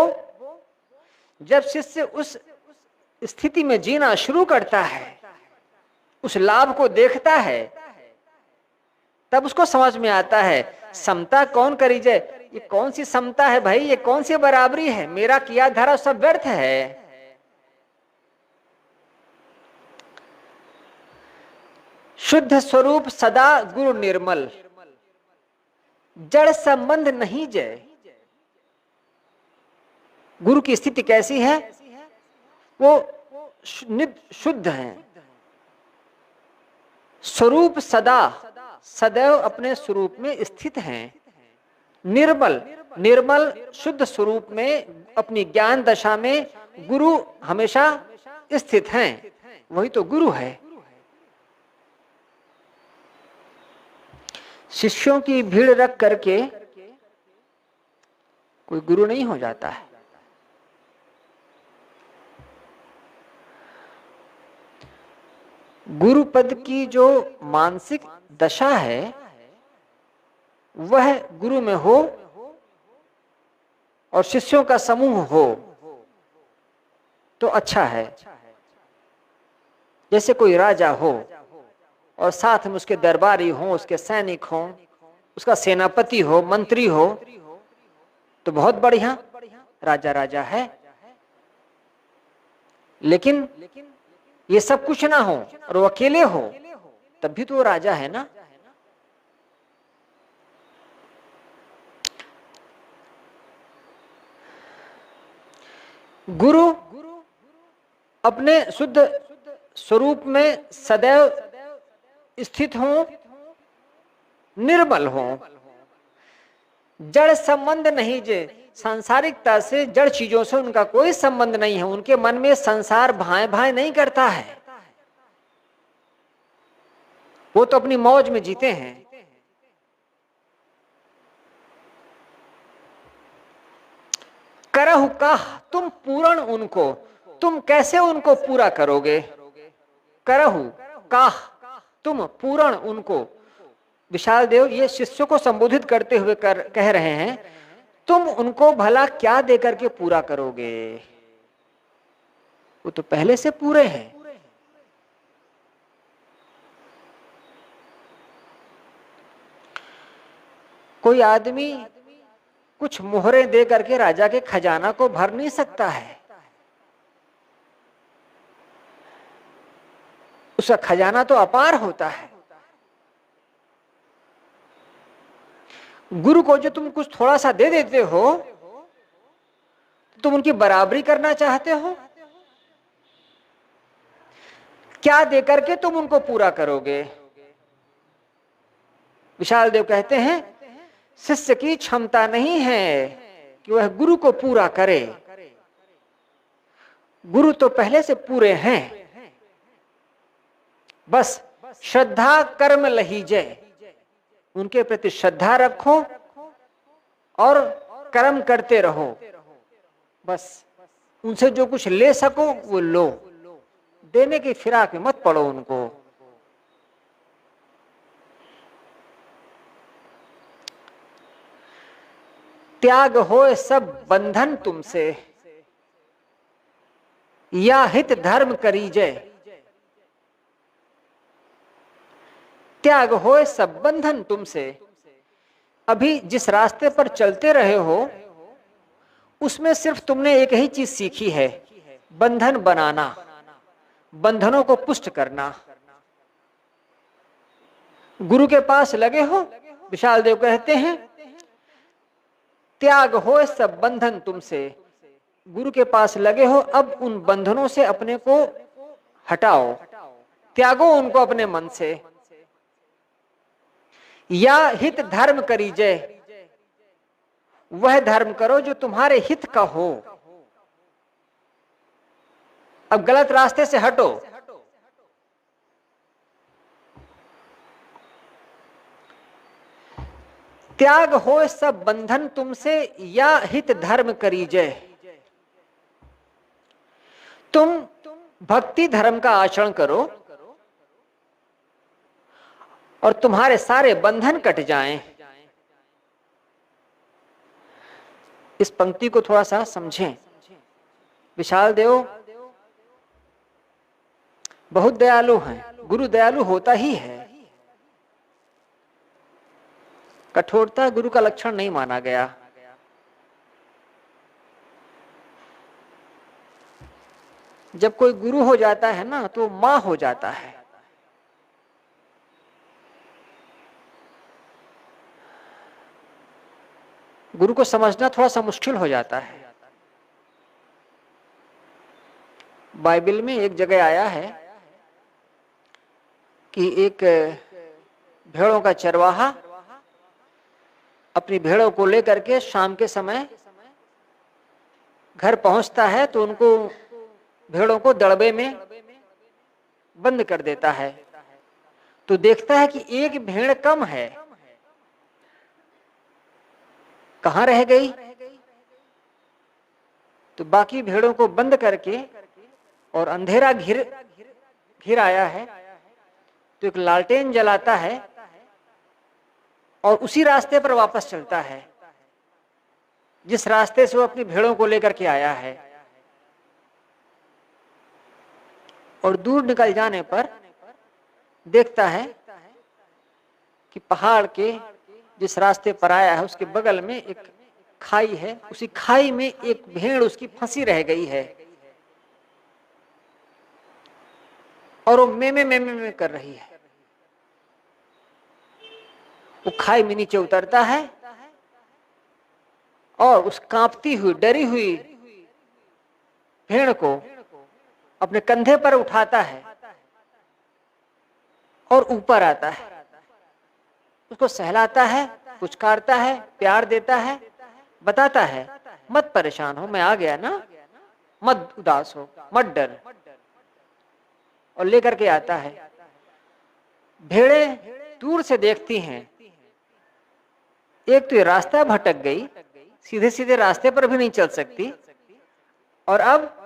जब शिष्य उस स्थिति में जीना शुरू करता है, उस लाभ को देखता है, तब उसको समझ में आता है समता कौन करी जाए। ये कौन सी समता है भाई, ये कौन सी बराबरी है, मेरा किया धरा सब व्यर्थ है। शुद्ध स्वरूप सदा गुरु निर्मल, जड़ संबंध नहीं जय। गुरु की स्थिति कैसी है, वो शुद्ध है, स्वरूप सदा सदैव अपने स्वरूप में स्थित हैं, निर्मल निर्मल शुद्ध स्वरूप में अपनी ज्ञान दशा में गुरु हमेशा स्थित हैं, वही तो गुरु है। शिष्यों की भीड़ रख करके कोई गुरु नहीं हो जाता है। गुरु पद की जो मानसिक दशा है वह गुरु में हो और शिष्यों का समूह हो तो अच्छा है। जैसे कोई राजा हो और साथ में उसके दरबारी हो, उसके सैनिक हो, उसका सेनापति हो, मंत्री हो, तो बहुत बढ़िया, राजा राजा है। लेकिन ये सब कुछ ना हो और वो अकेले हो तब भी तो वो राजा है ना। गुरु अपने शुद्ध स्वरूप में सदैव स्थित हो, निर्मल हो, जड़ संबंध नहीं जे, सांसारिकता से, जड़ चीजों से उनका कोई संबंध नहीं है, उनके मन में संसार भाए भाए नहीं करता है, वो तो अपनी मौज में जीते हैं। करहु काह तुम पूर्ण उनको, तुम कैसे उनको पूरा करोगे। करहु काह तुम पूर्ण उनको, विशाल देव ये शिष्यों को संबोधित करते हुए कह रहे हैं तुम उनको भला क्या देकर के पूरा करोगे, वो तो पहले से पूरे हैं। कोई आदमी कुछ मोहरें दे करके राजा के खजाना को भर नहीं सकता है। उसका खजाना तो अपार होता है। गुरु को जो तुम कुछ थोड़ा सा दे देते हो, तुम उनकी बराबरी करना चाहते हो? क्या देकर के तुम उनको पूरा करोगे? विशाल देव कहते हैं, शिष्य की क्षमता नहीं है कि वह गुरु को पूरा करे। गुरु तो पहले से पूरे हैं, बस श्रद्धा कर्म लहीजे, उनके प्रति श्रद्धा रखो और कर्म करते रहो। बस उनसे जो कुछ ले सको वो लो, देने की फिराक में मत पड़ो उनको। त्याग होए सब बंधन तुमसे, या हित धर्म करीजे। त्याग होए सब बंधन तुमसे। अभी जिस रास्ते पर चलते रहे हो उसमें सिर्फ तुमने एक ही चीज सीखी है, बंधन बनाना, बंधनों को पुष्ट करना। गुरु के पास लगे हो, विशाल देव कहते हैं, त्याग होए सब बंधन तुमसे। गुरु के पास लगे हो, अब उन बंधनों से अपने को हटाओ, त्यागो उनको अपने मन से। या हित धर्म करीजे, वह धर्म करो जो तुम्हारे हित का हो। अब गलत रास्ते से हटो। त्याग हो सब बंधन तुमसे, या हित धर्म करीजे। तुम भक्ति धर्म का आचरण करो और तुम्हारे सारे बंधन कट जाएं। इस पंक्ति को थोड़ा सा समझें। विशाल देव बहुत दयालु हैं। गुरु दयालु होता ही है, कठोरता गुरु का लक्षण नहीं माना गया। जब कोई गुरु हो जाता है ना तो मां हो जाता है। गुरु को समझना थोड़ा सा मुश्किल हो जाता है। बाइबल में एक जगह आया है कि एक भेड़ों का चरवाहा अपनी भेड़ों को लेकर के शाम के समय घर पहुंचता है तो उनको भेड़ों को दड़बे में बंद कर देता है। तो देखता है कि एक भेड़ कम है, कहां रह गई? तो बाकी भेड़ों को बंद करके और अंधेरा घिर आया है तो एक लालटेन जलाता है और उसी रास्ते पर वापस चलता है जिस रास्ते से वो अपनी भेड़ों को लेकर के आया है। और दूर निकल जाने पर देखता है कि पहाड़ के जिस रास्ते पर आया है उसके बगल में एक खाई है, उसी खाई में एक भेड़ उसकी फंसी रह गई है और वो में कर रही है। वो खाई में नीचे उतरता है और उस कांपती हुई डरी हुई भेड़ को अपने कंधे पर उठाता है और ऊपर आता है, उसको सहलाता है, पुचकारता है, प्यार देता है, बताता है मत परेशान हो, मैं आ गया ना, मत उदास हो, मत डर, और लेकर के आता है। भेड़े दूर से देखती हैं, एक तो ये रास्ता भटक गई, सीधे सीधे रास्ते पर भी नहीं चल सकती, और अब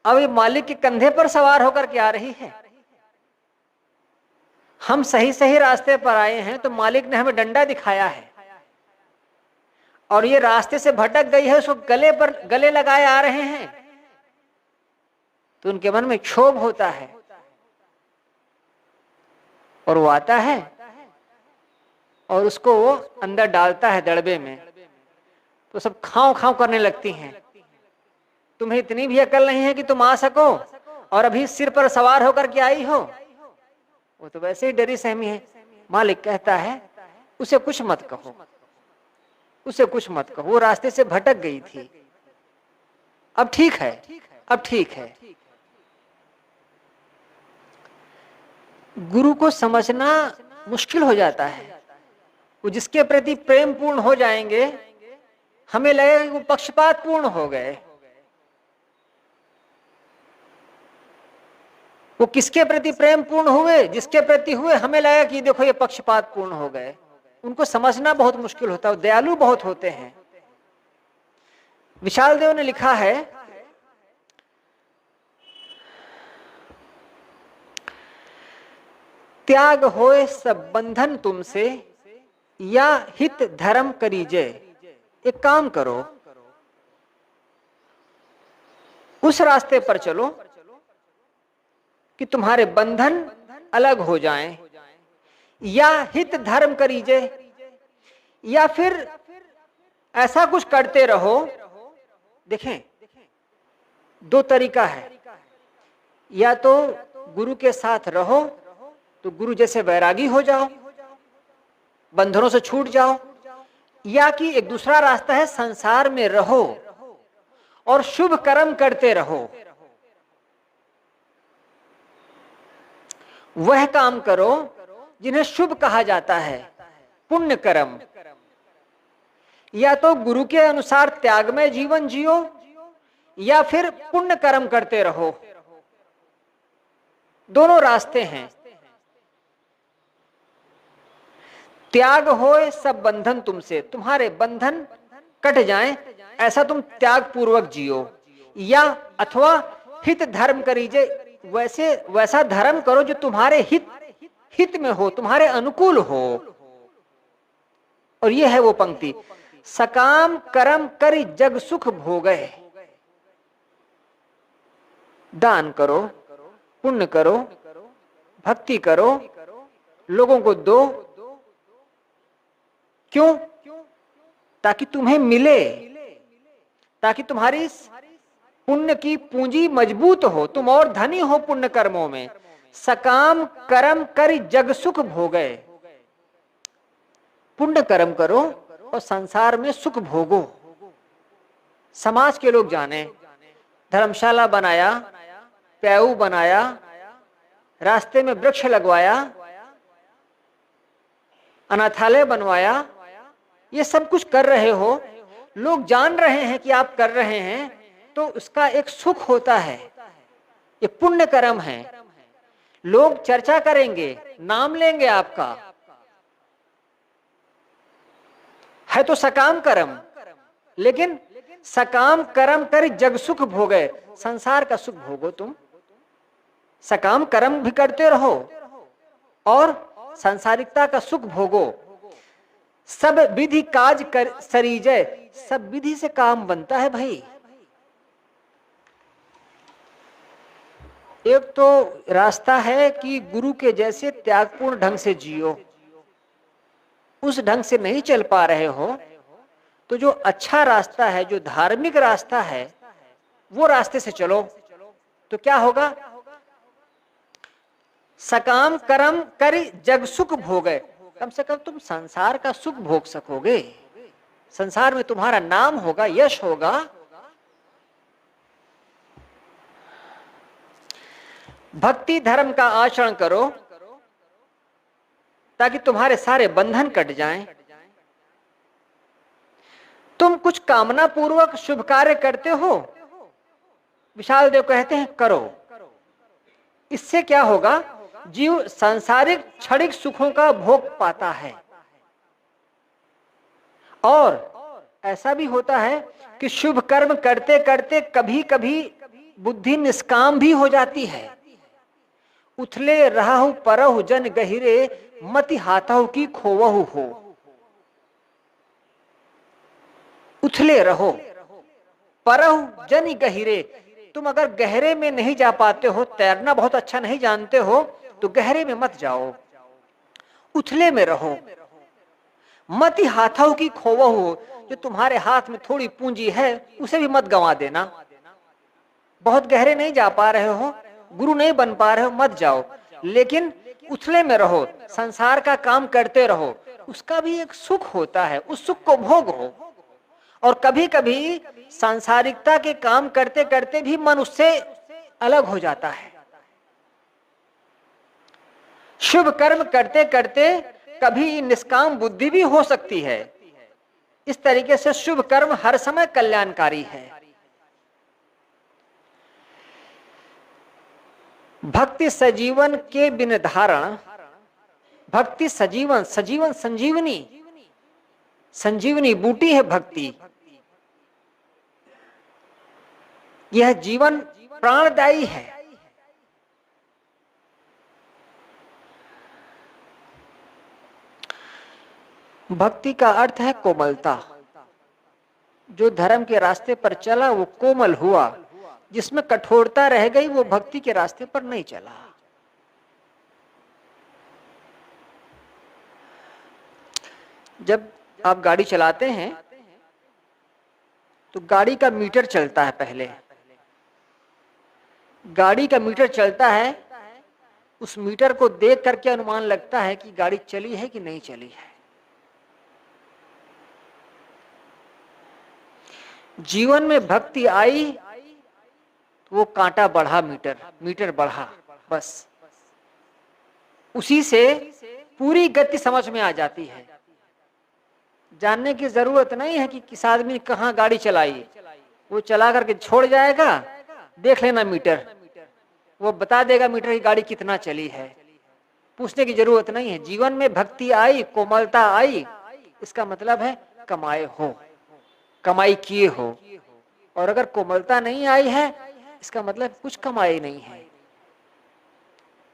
ये मालिक के कंधे पर सवार होकर के आ रही है। हम सही रास्ते पर आए हैं तो मालिक ने हमें डंडा दिखाया है और ये रास्ते से भटक गई है, उसको गले लगाए आ रहे हैं। तो उनके मन में क्षोभ होता है और वो आता है और उसको वो अंदर डालता है दड़बे में, तो सब खाओ खाओ करने लगती हैं। तुम्हें इतनी भी अकल नहीं है कि तुम आ सको और अभी सिर पर सवार होकर के आई हो। वो तो वैसे ही डरी सहमी है। मालिक कहता है उसे कुछ मत कहो, उसे कुछ मत कहो, वो रास्ते से भटक गई थी, अब ठीक है, अब ठीक है। गुरु को समझना मुश्किल हो जाता है। वो जिसके प्रति प्रेम पूर्ण हो जाएंगे, हमें लगेगा कि वो पक्षपात पूर्ण हो गए। वो किसके प्रति प्रेम पूर्ण हुए? जिसके प्रति हुए हमें लगेगा कि देखो ये पक्षपात पूर्ण हो गए। उनको समझना बहुत मुश्किल होता है, दयालु बहुत होते हैं। विशाल देव ने लिखा है, त्याग होए सब बंधन तुमसे, या हित धर्म करीजे। एक काम करो, उस रास्ते पर चलो कि तुम्हारे बंधन अलग हो जाएं, या हित धर्म करीजे, या फिर ऐसा कुछ करते रहो। देखें, दो तरीका है, या तो गुरु के साथ रहो तो गुरु जैसे वैरागी हो जाओ, बंधनों से छूट जाओ, या कि एक दूसरा रास्ता है, संसार में रहो और शुभ कर्म करते रहो। वह काम करो जिन्हें शुभ कहा जाता है, पुण्य कर्म। या तो गुरु के अनुसार त्यागमय जीवन जियो, या फिर पुण्य कर्म करते रहो। दोनों रास्ते हैं। त्याग होए सब बंधन तुमसे, तुम्हारे बंधन कट जाएं, ऐसा तुम त्याग पूर्वक जियो। या अथवा हित धर्म करीजे, वैसा धर्म करो जो तुम्हारे हित में हो, तुम्हारे अनुकूल हो। और यह है वो पंक्ति, सकाम कर्म करि जग सुख भोगे। दान करो, पुण्य करो, भक्ति करो, लोगों को दो। क्यों? ताकि तुम्हें मिले, ताकि तुम्हारी पुण्य की पूंजी मजबूत हो, तुम और धनी हो पुण्य कर्मों में। सकाम कर्म करि जग सुख भोगे। पुण्य कर्म करो और संसार में सुख भोगो। समाज के लोग जाने, धर्मशाला बनाया, प्याऊ बनाया, रास्ते में वृक्ष लगवाया, अनाथालय बनवाया, ये सब कुछ कर रहे हो, लोग जान रहे हैं कि आप कर रहे हैं, तो उसका एक सुख होता है। ये पुण्य कर्म है। लोग चर्चा करेंगे, नाम लेंगे आपका, है तो सकाम कर्म। लेकिन सकाम कर्म कर जग सुख भोगे, संसार का सुख भोगो। तुम सकाम कर्म भी करते रहो और सांसारिकता का सुख भोगो। सब विधि काज कर सरीजय, सब विधि से काम बनता है भाई। एक तो रास्ता है कि गुरु के जैसे त्यागपूर्ण ढंग से जियो। उस ढंग से नहीं चल पा रहे हो तो जो अच्छा रास्ता है, जो धार्मिक रास्ता है, वो रास्ते से चलो। तो क्या होगा? सकाम कर्म करि जग सुख भोगे। कम से कम तुम संसार का सुख भोग सकोगे, संसार में तुम्हारा नाम होगा, यश होगा। भक्ति धर्म का आचरण करो ताकि तुम्हारे सारे बंधन कट जाएं। तुम कुछ कामना पूर्वक शुभ कार्य करते हो, विशाल देव कहते हैं करो। इससे क्या होगा? जीव सांसारिक क्षणिक सुखों का भोग पाता है। और ऐसा भी होता है कि शुभ कर्म करते करते कभी कभी बुद्धि निष्काम भी हो जाती है। उथले रहु परहु जन गहिरे, मति हाथहु की खोवहु हो। उथले रहो, परहु जन गहिरे। तुम अगर गहरे में नहीं जा पाते हो, तैरना बहुत अच्छा नहीं जानते हो, तो गहरे में मत जाओ, उथले में रहो। मत ही हाथों की खोवो हो, जो तुम्हारे हाथ में थोड़ी पूंजी है उसे भी मत गंवा देना। बहुत गहरे नहीं जा पा रहे हो, गुरु नहीं बन पा रहे हो, मत जाओ, लेकिन उछले में रहो, संसार का काम करते रहो। उसका भी एक सुख होता है, उस सुख को भोगो। और कभी कभी सांसारिकता के काम करते करते भी मन उससे अलग हो जाता है। शुभ कर्म करते करते कभी निष्काम बुद्धि भी हो सकती है। इस तरीके से शुभ कर्म हर समय कल्याणकारी है। भक्ति सजीवन के बिन धारण, भक्ति सजीवन, सजीवन संजीवनी, संजीवनी बूटी है भक्ति। यह जीवन प्राणदायी है। भक्ति का अर्थ है कोमलता। जो धर्म के रास्ते पर चला वो कोमल हुआ, जिसमें कठोरता रह गई वो भक्ति के रास्ते पर नहीं चला। जब आप गाड़ी चलाते हैं तो गाड़ी का मीटर चलता है। पहले गाड़ी का मीटर चलता है, उस मीटर को देख करके अनुमान लगता है कि गाड़ी चली है कि नहीं चली है। जीवन में भक्ति आई तो वो कांटा बढ़ा, मीटर बढ़ा, बस उसी से पूरी गति समझ में आ जाती है। जानने की जरूरत नहीं है कि किस आदमी ने कहाँ गाड़ी चलाई, वो चला करके छोड़ जाएगा, देख लेना मीटर, वो बता देगा मीटर की गाड़ी कितना चली है। पूछने की जरूरत नहीं है। जीवन में भक्ति आई, कोमलता आई, इसका मतलब है कमाए हो, कमाई किए हो। और अगर कोमलता नहीं आई है, इसका मतलब कुछ कमाई नहीं है।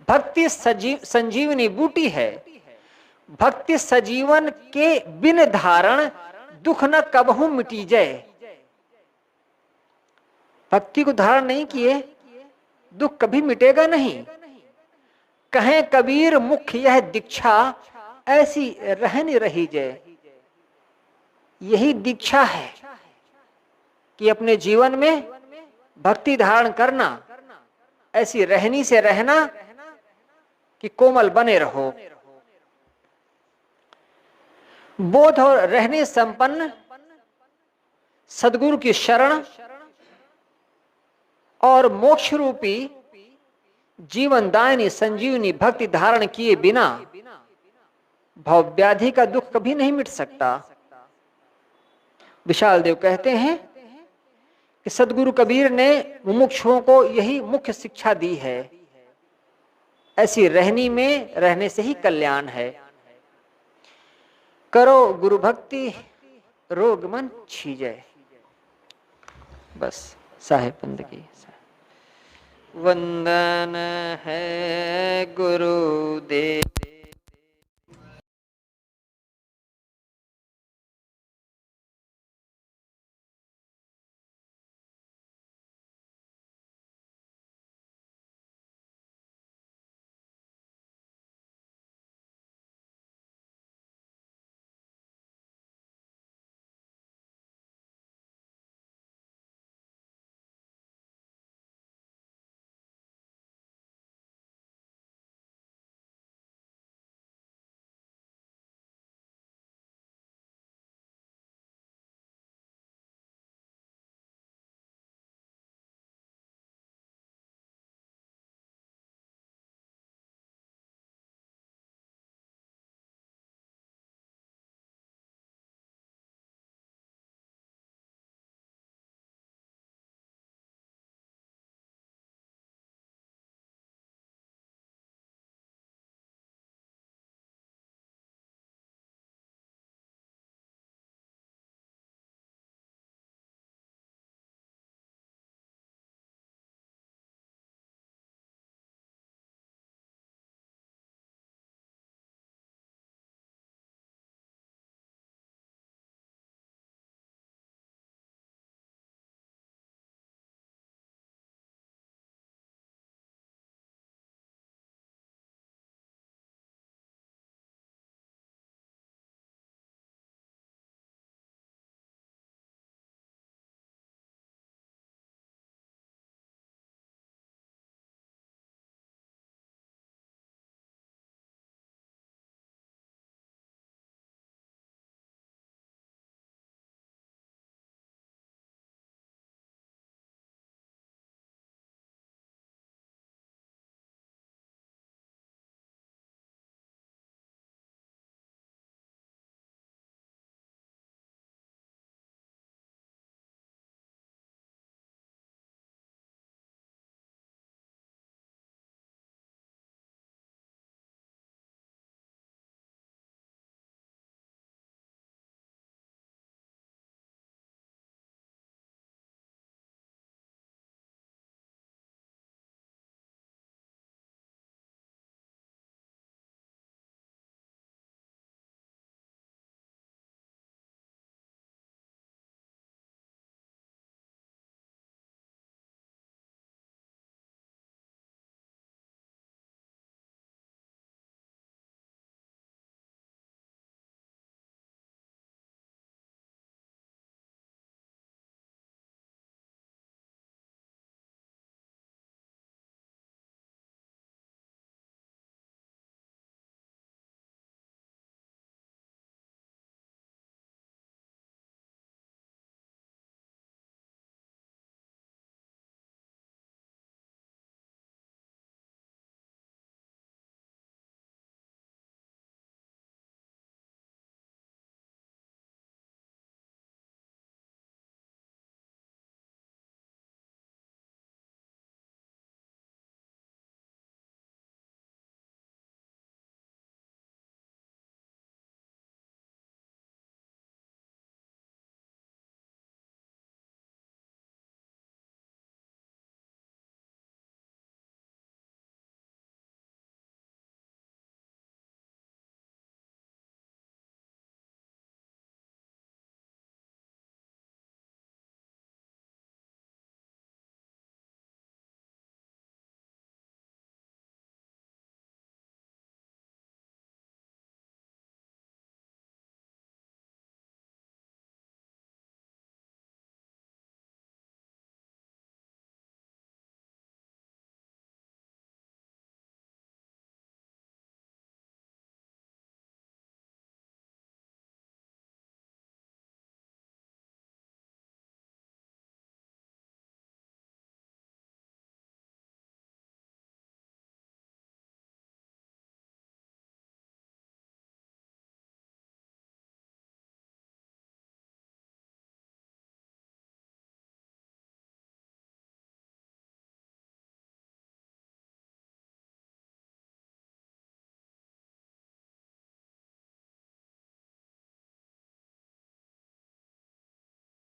भक्ति संजीवनी बूटी है। भक्ति सजीवन के बिन धारण, दुख न कबहू मिटी जाए। भक्ति को धारण नहीं किए दुख कभी मिटेगा नहीं। कहें कबीर मुख्य यह दीक्षा, ऐसी रहनी रही जाए। यही दीक्षा है कि अपने जीवन में भक्ति धारण करना, ऐसी रहनी से रहना कि कोमल बने रहो। बोध और रहने संपन्न सद्गुरु की शरण और मोक्ष रूपी जीवन दायनी संजीवनी भक्ति धारण किए बिना भव व्याधि का दुख कभी नहीं मिट सकता। विशाल देव कहते हैं कि सद्गुरु कबीर ने मुमुक्षुओं को यही मुख्य शिक्षा दी है। ऐसी रहनी में रहने से ही कल्याण है। करो गुरु भक्ति, रोग मन छीजे। बस साहेब बंदगी। वंदन है गुरुदेव।